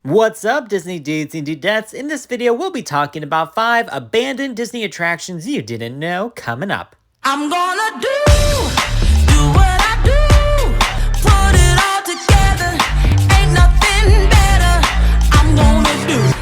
What's up, Disney Dudes and Dudettes? In this video, we'll be talking about 5 abandoned Disney attractions you didn't know coming up. I'm gonna do what I do, put it all together, ain't nothing better, I'm gonna do.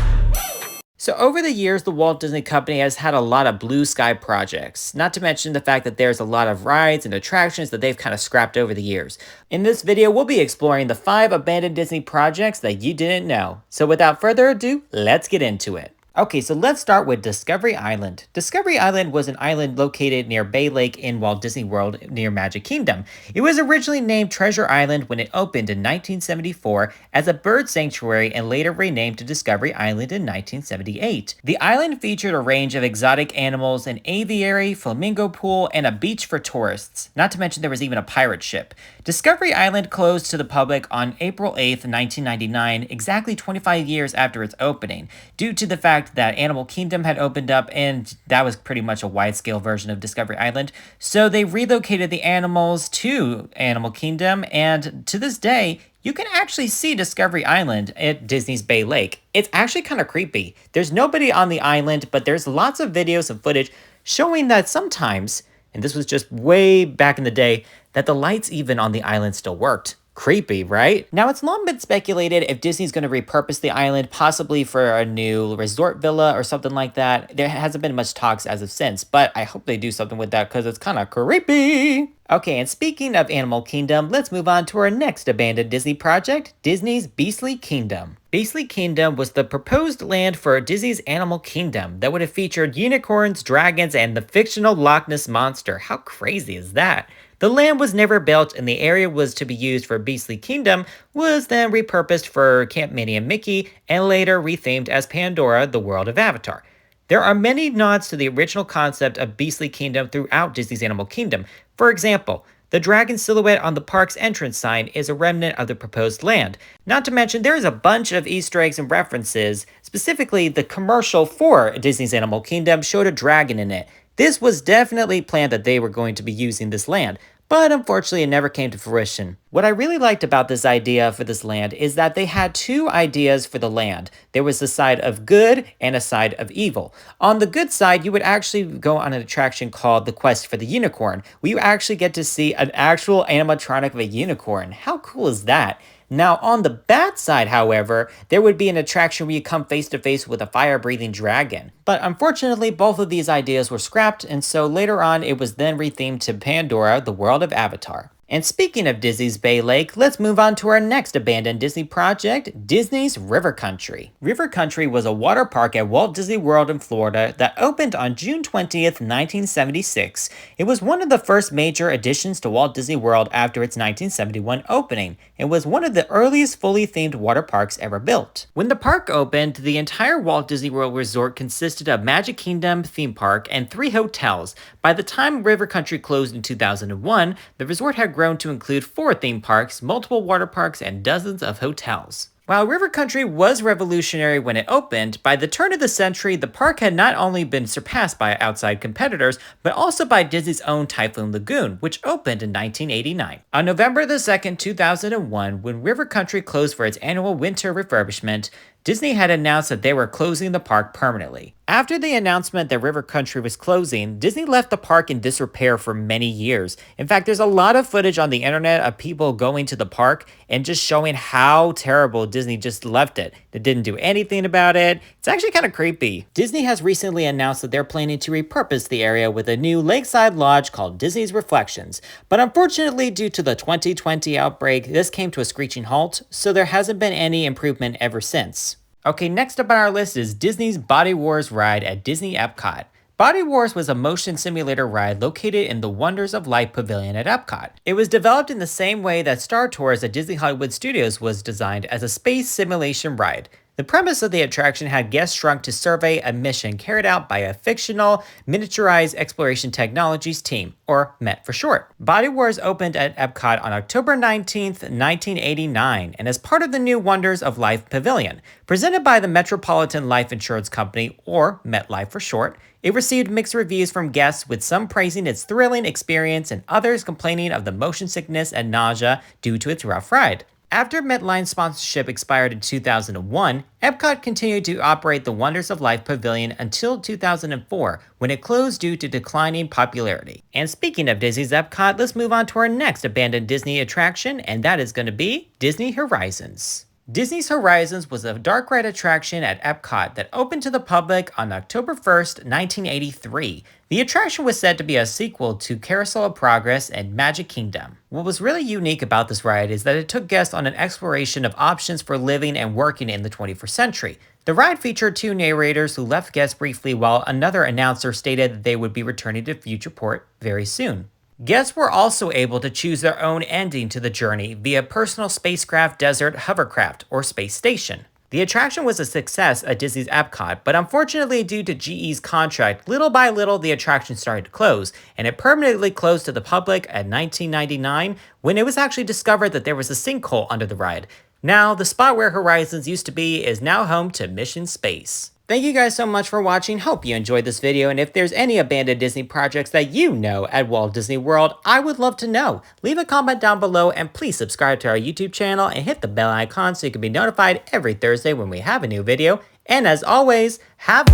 So over the years, the Walt Disney Company has had a lot of blue sky projects, not to mention the fact that there's a lot of rides and attractions that they've kind of scrapped over the years. In this video, we'll be exploring the 5 abandoned Disney projects that you didn't know. So without further ado, let's get into it. Okay, so let's start with Discovery Island. Discovery Island was an island located near Bay Lake in Walt Disney World near Magic Kingdom. It was originally named Treasure Island when it opened in 1974 as a bird sanctuary and later renamed to Discovery Island in 1978. The island featured a range of exotic animals, an aviary, flamingo pool, and a beach for tourists. Not to mention there was even a pirate ship. Discovery Island closed to the public on April 8th, 1999, exactly 25 years after its opening, due to the fact that Animal Kingdom had opened up and that was pretty much a wide-scale version of Discovery Island. So they relocated the animals to Animal Kingdom, and to this day, you can actually see Discovery Island at Disney's Bay Lake. It's actually kind of creepy. There's nobody on the island, but there's lots of videos and footage showing that sometimes, and this was just way back in the day, that the lights even on the island still worked. Creepy, right? Now, it's long been speculated if Disney's going to repurpose the island, possibly for a new resort villa or something like that. There hasn't been much talks as of since, but I hope they do something with that because it's kind of creepy. Okay, and speaking of Animal Kingdom, let's move on to our next abandoned Disney project, Disney's Beastly Kingdom. Beastly Kingdom was the proposed land for Disney's Animal Kingdom that would have featured unicorns, dragons, and the fictional Loch Ness Monster. How crazy is that? The land was never built and the area was to be used for Beastly Kingdom, was then repurposed for Camp Minnie and Mickey, and later rethemed as Pandora, the World of Avatar. There are many nods to the original concept of Beastly Kingdom throughout Disney's Animal Kingdom. For example, the dragon silhouette on the park's entrance sign is a remnant of the proposed land. Not to mention, there is a bunch of Easter eggs and references. Specifically, the commercial for Disney's Animal Kingdom showed a dragon in it. This was definitely planned that they were going to be using this land, but unfortunately it never came to fruition. What I really liked about this idea for this land is that they had 2 ideas for the land. There was the side of good and a side of evil. On the good side, you would actually go on an attraction called The Quest for the Unicorn, where you actually get to see an actual animatronic of a unicorn. How cool is that? Now, on the bad side, however, there would be an attraction where you come face to face with a fire-breathing dragon. But unfortunately, both of these ideas were scrapped, and so later on, it was then rethemed to Pandora, the World of Avatar. And speaking of Disney's Bay Lake, let's move on to our next abandoned Disney project, Disney's River Country. River Country was a water park at Walt Disney World in Florida that opened on June 20th, 1976. It was one of the first major additions to Walt Disney World after its 1971 opening. It was one of the earliest fully themed water parks ever built. When the park opened, the entire Walt Disney World resort consisted of Magic Kingdom theme park and 3 hotels. By the time River Country closed in 2001, the resort had grown to include 4 theme parks, multiple water parks, and dozens of hotels. While River Country was revolutionary when it opened, by the turn of the century, the park had not only been surpassed by outside competitors, but also by Disney's own Typhoon Lagoon, which opened in 1989. On November the 2nd, 2001, when River Country closed for its annual winter refurbishment, Disney had announced that they were closing the park permanently. After the announcement that River Country was closing, Disney left the park in disrepair for many years. In fact, there's a lot of footage on the internet of people going to the park and just showing how terrible Disney just left it. They didn't do anything about it. It's actually kind of creepy. Disney has recently announced that they're planning to repurpose the area with a new lakeside lodge called Disney's Reflections. But unfortunately, due to the 2020 outbreak, this came to a screeching halt, so there hasn't been any improvement ever since. Okay, next up on our list is Disney's Body Wars ride at Disney Epcot. Body Wars was a motion simulator ride located in the Wonders of Life Pavilion at Epcot. It was developed in the same way that Star Tours at Disney Hollywood Studios was designed as a space simulation ride. The premise of the attraction had guests shrunk to survey a mission carried out by a fictional, miniaturized exploration technologies team, or MET for short. Body Wars opened at Epcot on October 19th, 1989, and as part of the new Wonders of Life Pavilion. Presented by the Metropolitan Life Insurance Company, or MetLife for short, it received mixed reviews from guests, with some praising its thrilling experience and others complaining of the motion sickness and nausea due to its rough ride. After Medline's sponsorship expired in 2001, Epcot continued to operate the Wonders of Life Pavilion until 2004, when it closed due to declining popularity. And speaking of Disney's Epcot, let's move on to our next abandoned Disney attraction, and that is going to be Disney Horizons. Disney's Horizons was a dark ride attraction at Epcot that opened to the public on October 1st, 1983. The attraction was said to be a sequel to Carousel of Progress and Magic Kingdom. What was really unique about this ride is that it took guests on an exploration of options for living and working in the 21st century. The ride featured two narrators who left guests briefly while another announcer stated that they would be returning to Futureport very soon. Guests were also able to choose their own ending to the journey via personal spacecraft desert hovercraft or space station. The attraction was a success at Disney's Epcot, but unfortunately due to GE's contract, little by little the attraction started to close, and it permanently closed to the public at 1999 when it was actually discovered that there was a sinkhole under the ride. Now, the spot where Horizons used to be is now home to Mission Space. Thank you guys so much for watching. Hope you enjoyed this video, and if there's any abandoned Disney projects that you know at Walt Disney World, I would love to know. Leave a comment down below, and please subscribe to our YouTube channel and hit the bell icon so you can be notified every Thursday when we have a new video. And as always, have